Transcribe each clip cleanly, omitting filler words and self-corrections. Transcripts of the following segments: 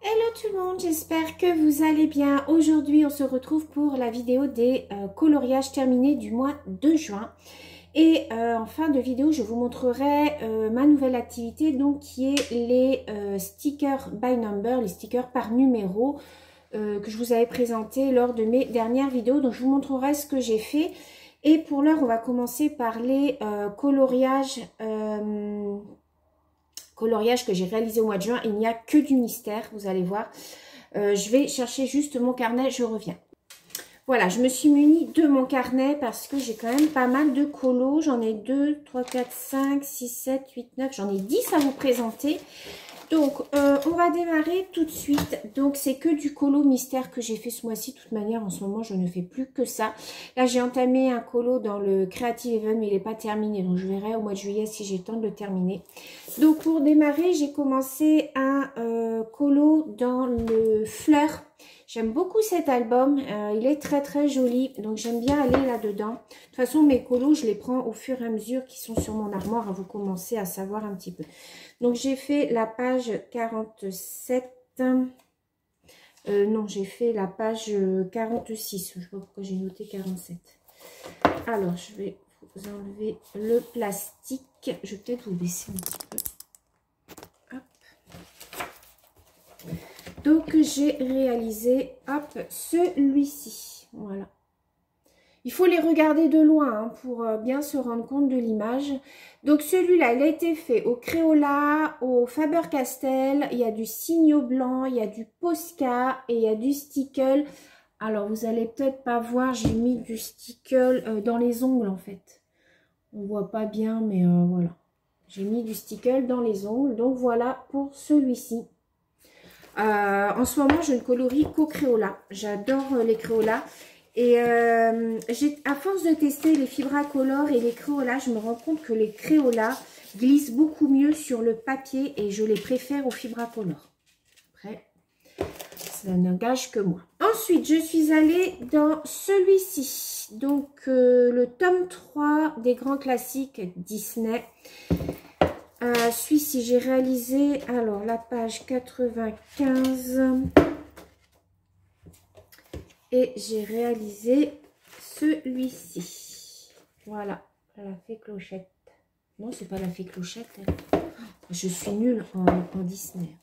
Hello tout le monde, j'espère que vous allez bien. Aujourd'hui, on se retrouve pour la vidéo des coloriages terminés du mois de juin. Et en fin de vidéo, je vous montrerai ma nouvelle activité, donc qui est les stickers by number, les stickers par numéro que je vous avais présenté lors de mes dernières vidéos. Donc, je vous montrerai ce que j'ai fait. Et pour l'heure, on va commencer par les coloriages que j'ai réalisé au mois de juin. Il n'y a que du mystère, vous allez voir. Je vais chercher juste mon carnet, je reviens. Voilà, je me suis munie de mon carnet parce que j'ai quand même pas mal de colos. J'en ai 2, 3, 4, 5, 6, 7, 8, 9. J'en ai 10 à vous présenter. Donc, on va démarrer tout de suite. Donc, c'est que du colo mystère que j'ai fait ce mois-ci. De toute manière, en ce moment, je ne fais plus que ça. Là, j'ai entamé un colo dans le Creative Even, mais il n'est pas terminé. Donc, je verrai au mois de juillet si j'ai le temps de le terminer. Donc, pour démarrer, j'ai commencé un colo dans le fleur. J'aime beaucoup cet album. Il est très, très joli. Donc, j'aime bien aller là-dedans. De toute façon, mes colos, je les prends au fur et à mesure qui sont sur mon armoire. Vous commencez à savoir un petit peu. Donc, j'ai fait la page 47. Non, j'ai fait la page 46. Je ne sais pas pourquoi j'ai noté 47. Alors, je vais vous enlever le plastique. Je vais peut-être vous baisser un petit peu. Hop. Donc, j'ai réalisé, hop, celui-ci. Voilà. Il faut les regarder de loin hein, pour bien se rendre compte de l'image. Donc celui-là, il a été fait au Crayola, au Faber-Castell. Il y a du Signo blanc, il y a du Posca et il y a du Stickle. Alors vous allez peut-être pas voir, j'ai mis du Stickle dans les ongles en fait. On voit pas bien, mais voilà. J'ai mis du Stickle dans les ongles. Donc voilà pour celui-ci. En ce moment, je ne colorie qu'au Crayola. J'adore les Crayola. Et à force de tester les Fibracolor et les Crayola, je me rends compte que les Crayola glissent beaucoup mieux sur le papier et je les préfère aux Fibracolor. Après, ça n'engage que moi. Ensuite, je suis allée dans celui-ci. Donc, le tome 3 des grands classiques Disney. Celui-ci, j'ai réalisé, alors, la page 95... Et j'ai réalisé celui-ci. Voilà, la fée clochette. Non, c'est pas la fée clochette. Je suis nulle en Disney.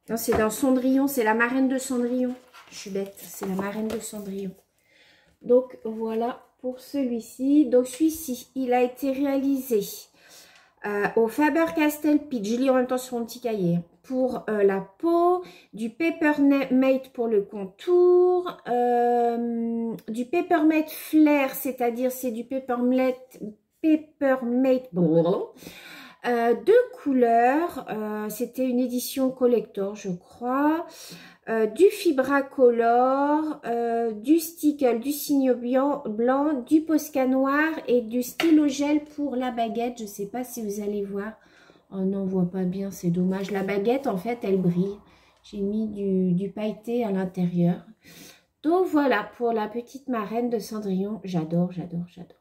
Non, c'est dans Cendrillon. C'est la marraine de Cendrillon. Je suis bête. C'est la marraine de Cendrillon. Donc, voilà pour celui-ci. Donc, celui-ci, il a été réalisé au Faber-Castell Peach. Je lis en même temps sur mon petit cahier. Pour la peau, du Peppermate pour le contour, du Peppermate Flair, c'est-à-dire c'est du Peppermate deux couleurs, c'était une édition collector je crois, du Fibracolor, du Stickle, du Signo blanc, du Posca noir et du stylo gel pour la baguette. Je ne sais pas si vous allez voir. Oh non, on voit pas bien, c'est dommage. La baguette, en fait, elle brille. J'ai mis du pailleté à l'intérieur. Donc voilà, pour la petite marraine de Cendrillon. J'adore, j'adore, j'adore.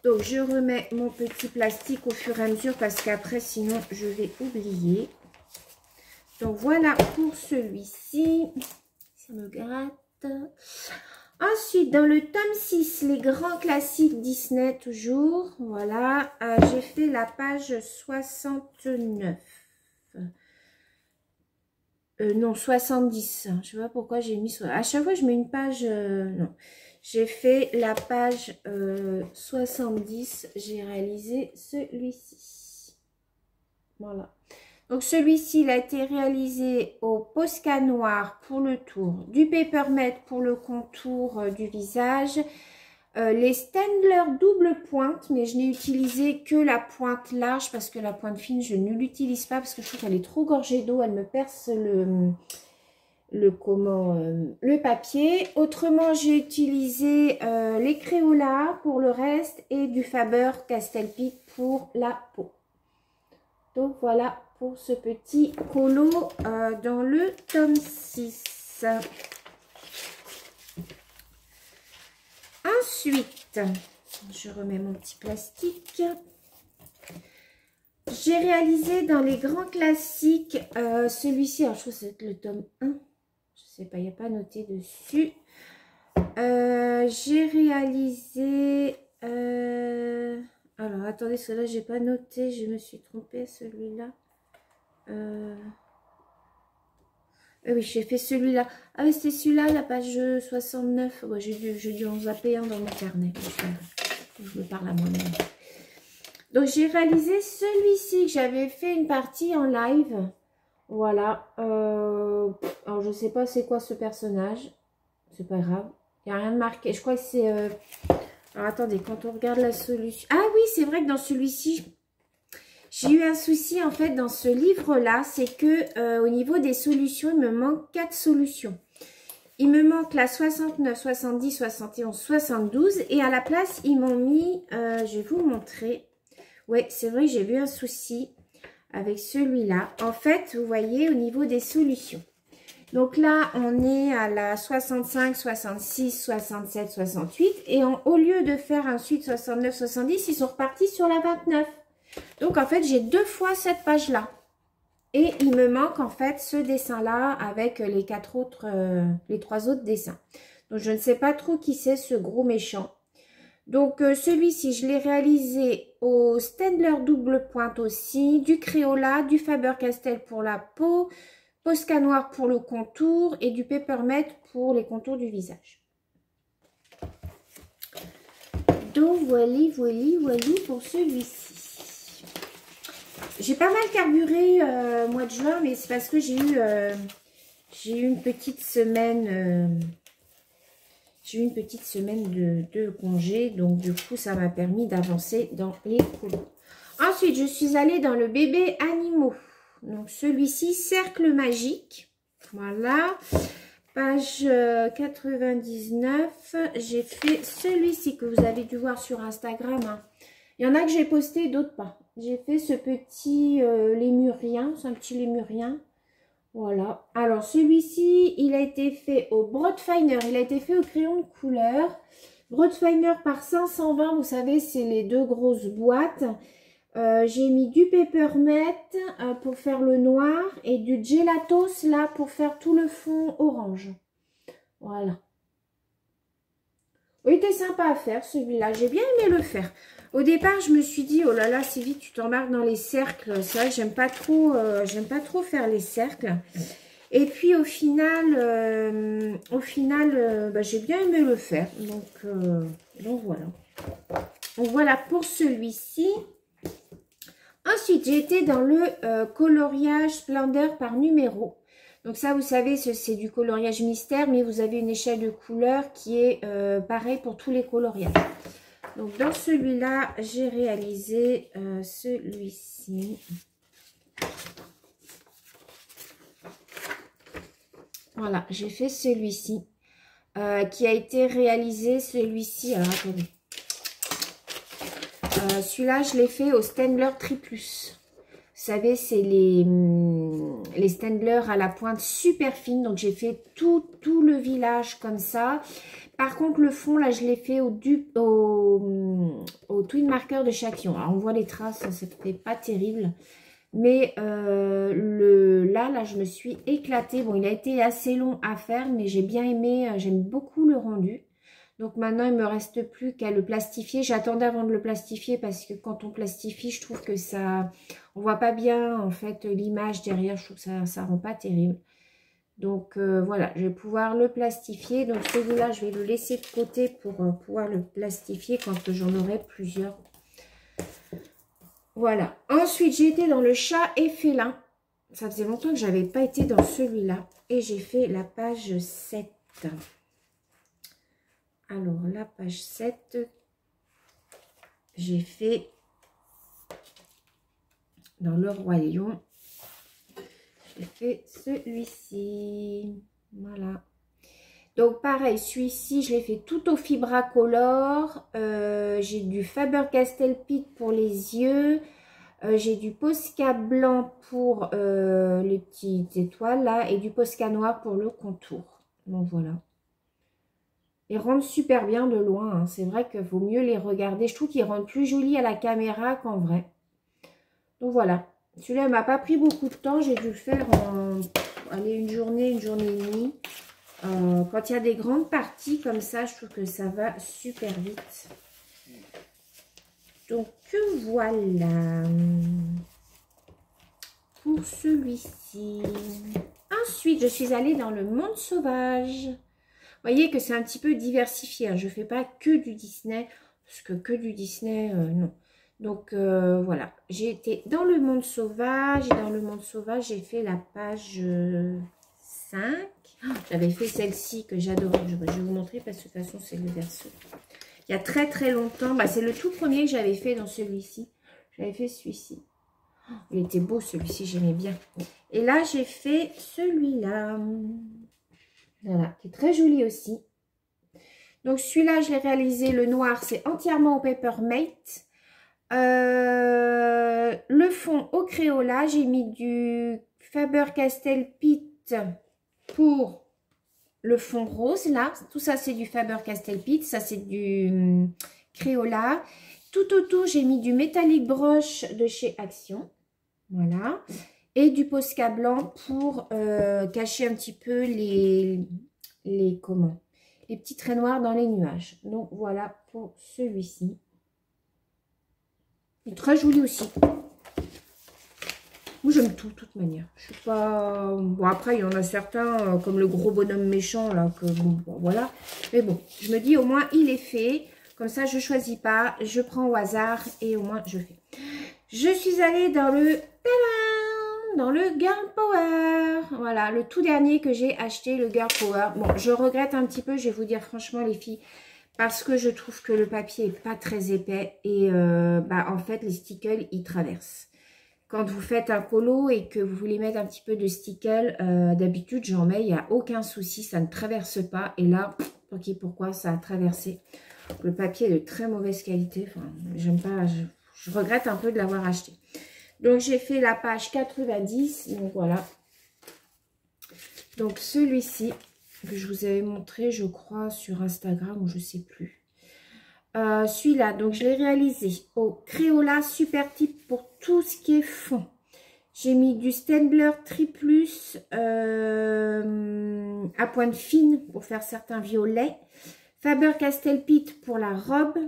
Donc je remets mon petit plastique au fur et à mesure parce qu'après, sinon, je vais oublier. Donc voilà pour celui-ci. Ça me gratte. Ensuite, dans le tome 6, les grands classiques Disney toujours. Voilà, j'ai fait la page 69. Non, 70. Je sais pas pourquoi j'ai mis... À chaque fois, je mets une page... non. J'ai fait la page 70. J'ai réalisé celui-ci. Voilà. Donc, celui-ci, il a été réalisé au Posca noir pour le tour, du Peppermate pour le contour du visage, les Staedtler double pointe, mais je n'ai utilisé que la pointe large parce que la pointe fine, je ne l'utilise pas parce que je trouve qu'elle est trop gorgée d'eau, elle me perce le papier. Autrement, j'ai utilisé les Crayola pour le reste et du Faber-Castell Peach pour la peau. Donc, voilà pour ce petit colo dans le tome 6. Ensuite, je remets mon petit plastique. j'ai réalisé dans les grands classiques celui-ci. Alors, je trouve que c'est le tome 1. Je sais pas, il n'y a pas noté dessus. J'ai réalisé... alors, attendez, celui-là, j'ai pas noté. Je me suis trompée, celui-là. Oui, j'ai fait celui-là. Ah oui, c'était celui-là, la page 69. Ouais, j'ai dû en zapper un dans mon carnet. Je me parle à moi-même. Donc, j'ai réalisé celui-ci que j'avais fait une partie en live. Voilà. Alors, je sais pas c'est quoi ce personnage. C'est pas grave. Il n'y a rien de marqué. Je crois que c'est... Alors, attendez, quand on regarde la solution... Ah oui, c'est vrai que dans celui-ci... J'ai eu un souci en fait dans ce livre-là, c'est que au niveau des solutions, il me manque 4 solutions. Il me manque la 69, 70, 71, 72 et à la place, ils m'ont mis, je vais vous montrer. Ouais, c'est vrai, j'ai vu un souci avec celui-là. En fait, vous voyez au niveau des solutions. Donc là, on est à la 65, 66, 67, 68 et au lieu de faire ensuite 69, 70, ils sont repartis sur la 29. Donc, en fait, j'ai 2 fois cette page-là. Et il me manque, en fait, ce dessin-là avec les 3 autres dessins. Donc, je ne sais pas trop qui c'est, ce gros méchant. Donc, celui-ci, je l'ai réalisé au Staedtler double pointe aussi, du Crayola, du Faber-Castell pour la peau, Posca noir pour le contour et du Peppermint pour les contours du visage. Donc, voilà pour celui-ci. J'ai pas mal carburé mois de juin, mais c'est parce que j'ai eu une petite semaine. J'ai eu une petite semaine de congé, donc du coup ça m'a permis d'avancer dans les couleurs. Ensuite, je suis allée dans le bébé animaux. Donc celui-ci, cercle magique. Voilà. Page 99. J'ai fait celui-ci que vous avez dû voir sur Instagram. Hein. Il y en a que j'ai posté, d'autres pas. J'ai fait ce petit lémurien, c'est un petit lémurien. Voilà. Alors, celui-ci, il a été fait au Broadfiner. Il a été fait au crayon de couleur. Broadfiner par 520, vous savez, c'est les 2 grosses boîtes. J'ai mis du Peppermint pour faire le noir et du Gelatos là pour faire tout le fond orange. Voilà. Il était sympa à faire celui-là. J'ai bien aimé le faire. Au départ, je me suis dit, oh là là, c'est vite, tu t'embarques dans les cercles. C'est vrai que j'aime pas trop faire les cercles. Et puis au final, j'ai bien aimé le faire. Donc voilà. Donc voilà pour celui-ci. Ensuite, j'ai été dans le coloriage Splendeur par numéro. Donc ça, vous savez, c'est du coloriage mystère, mais vous avez une échelle de couleurs qui est pareil pour tous les coloriages. Donc dans celui-là, j'ai réalisé celui-ci. Voilà, j'ai fait celui-ci qui a été réalisé, celui-ci. Alors attendez. Celui-là, je l'ai fait au Staedtler Triplus. Vous savez, c'est les Staedtler à la pointe super fine. Donc, j'ai fait tout le village comme ça. Par contre, le fond, là, je l'ai fait au twin marker de Châtillon. Alors, on voit les traces, ça ne fait pas terrible. Mais là, je me suis éclatée. Bon, il a été assez long à faire, mais j'ai bien aimé. J'aime beaucoup le rendu. Donc maintenant, il ne me reste plus qu'à le plastifier. J'attendais avant de le plastifier parce que quand on plastifie, je trouve que ça... On ne voit pas bien, en fait, l'image derrière. Je trouve que ça ne rend pas terrible. Donc voilà, je vais pouvoir le plastifier. Donc celui-là, je vais le laisser de côté pour pouvoir le plastifier quand j'en aurai plusieurs. Voilà. Ensuite, j'ai été dans le chat et félin. Ça faisait longtemps que je n'avais pas été dans celui-là. Et j'ai fait la page 7. Alors, la page 7, j'ai fait dans le Roi Lion. J'ai fait celui-ci. Voilà. Donc, pareil, celui-ci, je l'ai fait tout au Fibracolor. J'ai du Faber-Castell Pitt pour les yeux. J'ai du Posca blanc pour les petites étoiles, là. Et du Posca noir pour le contour. Donc, voilà. Ils rendent super bien de loin. Hein. C'est vrai qu'il vaut mieux les regarder. Je trouve qu'ils rendent plus jolis à la caméra qu'en vrai. Donc voilà, celui-là ne m'a pas pris beaucoup de temps. J'ai dû le faire en allez, une journée et demie. Quand il y a des grandes parties comme ça, je trouve que ça va super vite. Donc voilà pour celui-ci. Ensuite, je suis allée dans le monde sauvage. Vous voyez que c'est un petit peu diversifié. Hein. Je ne fais pas que du Disney, parce que du Disney, non. Donc voilà, j'ai été dans le monde sauvage. Et dans le monde sauvage, j'ai fait la page 5. J'avais fait celle-ci que j'adorais. Je vais vous montrer parce que de toute façon, c'est le verso. Il y a très très longtemps. Bah, c'est le tout premier que j'avais fait dans celui-ci. J'avais fait celui-ci. Il était beau celui-ci, j'aimais bien. Et là, j'ai fait celui-là. Voilà, qui est très joli aussi. Donc celui-là, je l'ai réalisé. Le noir, c'est entièrement au Papermate. Le fond au Crayola, j'ai mis du Faber-Castell Pitt pour le fond rose là. Tout ça c'est du Faber-Castell Pitt, ça c'est du Crayola. Tout autour j'ai mis du Metallic Brush de chez Action, voilà, et du Posca blanc pour cacher un petit peu les petits traits noirs dans les nuages. Donc voilà pour celui-ci. Très joli aussi. Moi j'aime tout de toute manière. Je suis pas. Bon après il y en a certains comme le gros bonhomme méchant là que bon, voilà. Mais bon, je me dis au moins il est fait. Comme ça je choisis pas, je prends au hasard et au moins je fais. Je suis allée dans le Girl Power. Voilà, le tout dernier que j'ai acheté, le Girl Power. Bon, je regrette un petit peu, je vais vous dire franchement les filles. Parce que je trouve que le papier n'est pas très épais et en fait les stickles ils traversent. Quand vous faites un colo et que vous voulez mettre un petit peu de stickles, d'habitude j'en mets, il n'y a aucun souci, ça ne traverse pas. Et là, ok, pourquoi ça a traversé? Le papier est de très mauvaise qualité, enfin j'aime pas, je regrette un peu de l'avoir acheté. Donc j'ai fait la page 90, donc voilà. Donc celui-ci que je vous avais montré, je crois, sur Instagram ou je sais plus. Celui-là, donc je l'ai réalisé au Crayola Super Type pour tout ce qui est fond. J'ai mis du Staedtler Triplus à pointe fine pour faire certains violets. Faber-Castell Pitt pour la robe.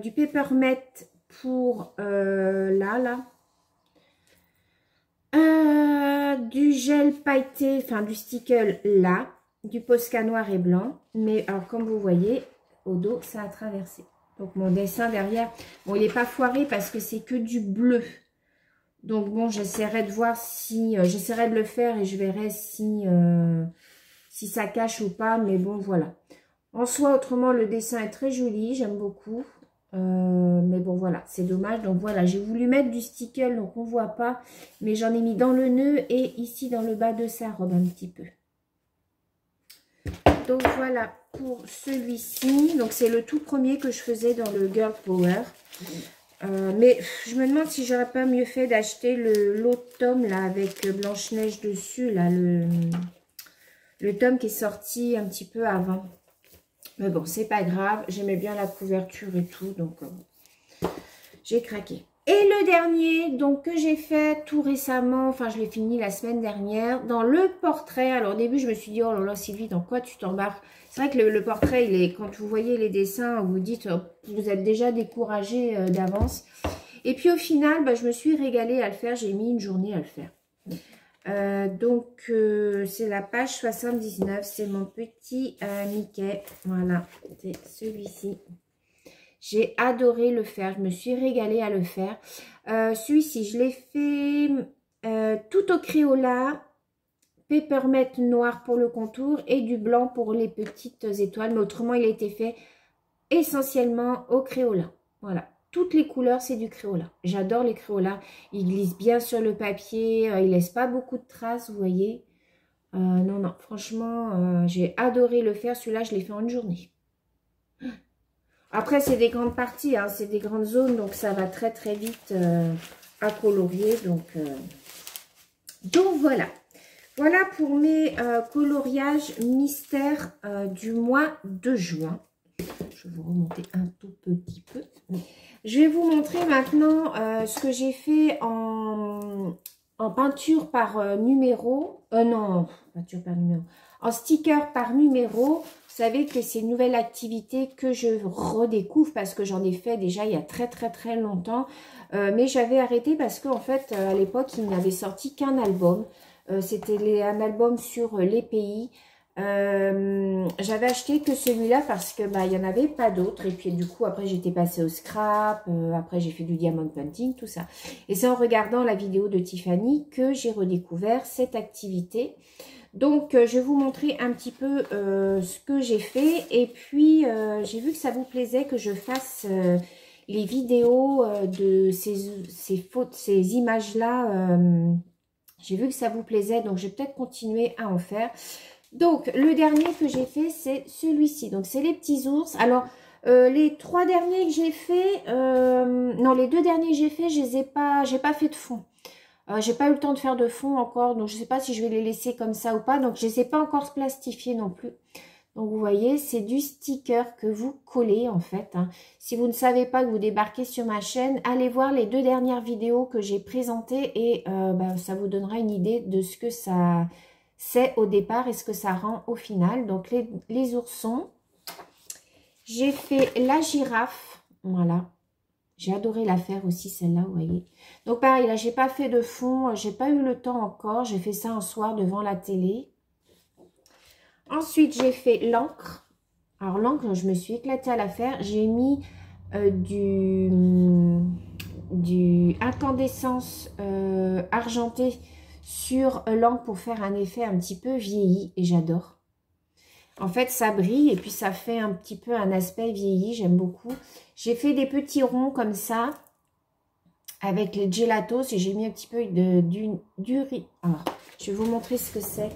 Du Papermate pour du gel pailleté, enfin du stickle là. Du Posca noir et blanc. Mais alors comme vous voyez, au dos, ça a traversé. Donc mon dessin derrière, bon il n'est pas foiré parce que c'est que du bleu. Donc bon, j'essaierai de voir si, j'essaierai de le faire et je verrai si, si ça cache ou pas. Mais bon voilà. En soi, autrement, le dessin est très joli, j'aime beaucoup. Mais bon voilà, c'est dommage. Donc voilà, j'ai voulu mettre du stickle, donc on ne voit pas. Mais j'en ai mis dans le nœud et ici dans le bas de sa robe un petit peu. Donc voilà pour celui-ci. Donc c'est le tout premier que je faisais dans le Girl Power. Mais je me demande si j'aurais pas mieux fait d'acheter l'autre tome là avec Blanche-Neige dessus. Là, le tome qui est sorti un petit peu avant. Mais bon, c'est pas grave. J'aimais bien la couverture et tout. Donc j'ai craqué. Et le dernier, donc que j'ai fait tout récemment, enfin je l'ai fini la semaine dernière, dans le portrait. Alors au début je me suis dit, oh là là Sylvie, dans quoi tu t'embarques? C'est vrai que le portrait, il est, quand vous voyez les dessins, vous dites, vous êtes déjà découragé d'avance. Et puis au final, je me suis régalée à le faire, j'ai mis une journée à le faire. C'est la page 79, c'est mon petit Mickey, voilà, c'est celui-ci. J'ai adoré le faire, je me suis régalée à le faire. Celui-ci, je l'ai fait tout au Crayola, Papermate noir pour le contour et du blanc pour les petites étoiles. Mais autrement, il a été fait essentiellement au Crayola. Voilà, toutes les couleurs, c'est du Crayola. J'adore les Crayola. Ils glissent bien sur le papier, ils ne laissent pas beaucoup de traces, vous voyez. Non, franchement, j'ai adoré le faire. Celui-là, je l'ai fait en une journée. Après, c'est des grandes parties, hein, c'est des grandes zones, donc ça va très très vite à colorier. Donc voilà. Voilà pour mes coloriages mystères du mois de juin. Je vais vous remonter un tout petit peu. Je vais vous montrer maintenant ce que j'ai fait en peinture par numéro. Non, peinture par numéro. En sticker par numéro. Vous savez que c'est une nouvelle activité que je redécouvre parce que j'en ai fait déjà il y a très longtemps. Mais j'avais arrêté parce qu'en fait, à l'époque, il n'avait sorti qu'un album. C'était un album sur les pays. J'avais acheté que celui-là parce que il y en avait pas d'autres, et puis du coup après j'étais passée au scrap, après j'ai fait du diamond painting, tout ça, et c'est en regardant la vidéo de Tiffany que j'ai redécouvert cette activité. Donc je vais vous montrer un petit peu ce que j'ai fait, et puis j'ai vu que ça vous plaisait que je fasse les vidéos de ces images là. J'ai vu que ça vous plaisait, donc je vais peut-être continuer à en faire. Donc, le dernier que j'ai fait, c'est celui-ci. Donc, c'est les petits ours. Alors, les 3 derniers que j'ai fait, non, les 2 derniers que j'ai fait, j'ai pas fait de fond. J'ai pas eu le temps de faire de fond encore, donc je sais pas si je vais les laisser comme ça ou pas. Donc, je les ai pas encore plastifiés non plus. Donc, vous voyez, c'est du sticker que vous collez, en fait. Hein. Si vous ne savez pas que vous débarquez sur ma chaîne, allez voir les 2 dernières vidéos que j'ai présentées et ça vous donnera une idée de ce que ça c'est au départ et ce que ça rend au final. Donc, les oursons. J'ai fait la girafe. Voilà. J'ai adoré la faire aussi, celle-là, vous voyez. Donc, pareil, là, j'ai pas fait de fond. J'ai pas eu le temps encore. J'ai fait ça un soir devant la télé. Ensuite, j'ai fait l'encre. Alors, l'encre, je me suis éclatée à la faire. J'ai mis du incandescence argenté sur l'encre pour faire un effet un petit peu vieilli, et j'adore. En fait, ça brille et puis ça fait un petit peu un aspect vieilli, j'aime beaucoup. J'ai fait des petits ronds comme ça avec les gelatos et j'ai mis un petit peu du riz. Alors, je vais vous montrer ce que c'est.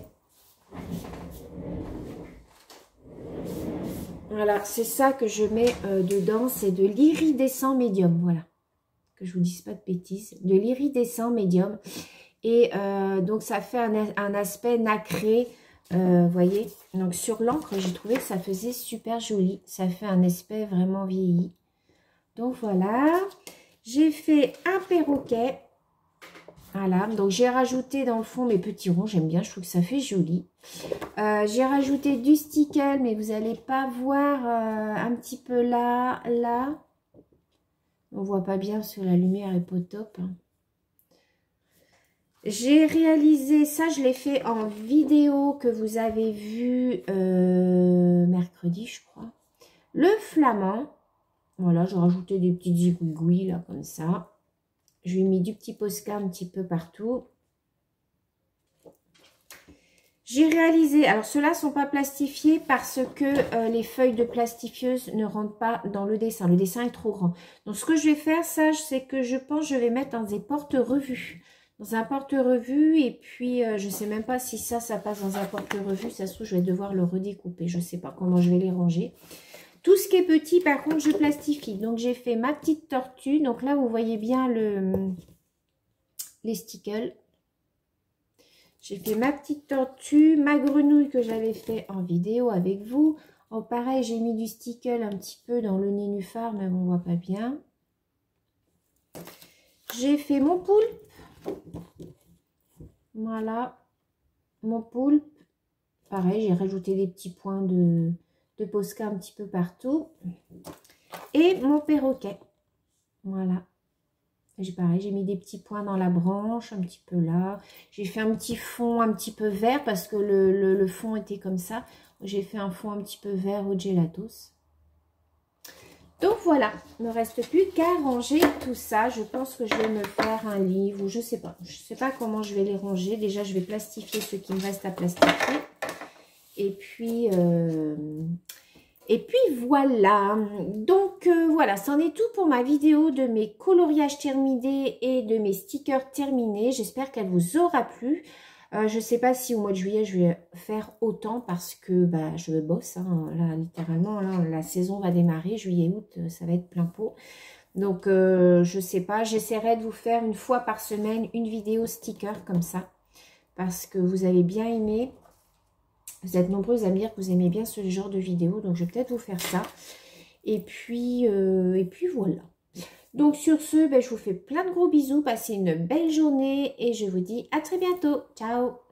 Voilà, c'est ça que je mets dedans, c'est de l'iridescent médium, voilà. Que je vous dise pas de bêtises, de l'iridescent médium. Et donc, ça fait un aspect nacré, vous voyez. Donc, sur l'encre, j'ai trouvé que ça faisait super joli. Ça fait un aspect vraiment vieilli. Donc, voilà. J'ai fait un perroquet. Voilà. Donc, j'ai rajouté dans le fond mes petits ronds. J'aime bien, je trouve que ça fait joli. J'ai rajouté du sticker, mais vous n'allez pas voir un petit peu là. On voit pas bien parce que la lumière est pas top. Hein. J'ai réalisé, ça je l'ai fait en vidéo que vous avez vu mercredi je crois. Le flamand, voilà, j'ai rajouté des petits zigouigouis là comme ça. Je lui ai mis du petit Posca un petit peu partout. J'ai réalisé, alors ceux-là ne sont pas plastifiés parce que les feuilles de plastifieuse ne rentrent pas dans le dessin. Le dessin est trop grand. Donc ce que je vais faire, ça, c'est que je pense que je vais mettre dans des porte-revues. Dans un porte-revue, et puis je ne sais même pas si ça passe dans un porte-revue. Ça se trouve, je vais devoir le redécouper. Je ne sais pas comment je vais les ranger. Tout ce qui est petit, par contre, je plastifie. Donc j'ai fait ma petite tortue. Donc là, vous voyez bien les stickers. J'ai fait ma petite tortue, ma grenouille que j'avais fait en vidéo avec vous. Oh, pareil, j'ai mis du sticker un petit peu dans le nénuphar, mais on ne voit pas bien. J'ai fait mon poulpe. Voilà, mon poulpe. Pareil, j'ai rajouté des petits points de Posca un petit peu partout. Et mon perroquet. Voilà. Pareil, j'ai mis des petits points dans la branche, un petit peu là. J'ai fait un petit fond un petit peu vert parce que le fond était comme ça. J'ai fait un fond un petit peu vert au gelatos. Donc voilà, il ne me reste plus qu'à ranger tout ça. Je pense que je vais me faire un livre ou je ne sais pas. Je ne sais pas comment je vais les ranger. Déjà, je vais plastifier ce qui me reste à plastifier. Et puis voilà. Donc voilà, c'en est tout pour ma vidéo de mes coloriages terminés et de mes stickers terminés. J'espère qu'elle vous aura plu. Je ne sais pas si au mois de juillet, je vais faire autant parce que je bosse. Hein, là, littéralement, là, la saison va démarrer. Juillet, août, ça va être plein pot. Donc, je ne sais pas. J'essaierai de vous faire une fois par semaine une vidéo sticker comme ça. Parce que vous avez bien aimé. Vous êtes nombreuses à me dire que vous aimez bien ce genre de vidéo. Donc, je vais peut-être vous faire ça. Et puis voilà. Donc sur ce, ben, je vous fais plein de gros bisous, passez une belle journée et je vous dis à très bientôt. Ciao!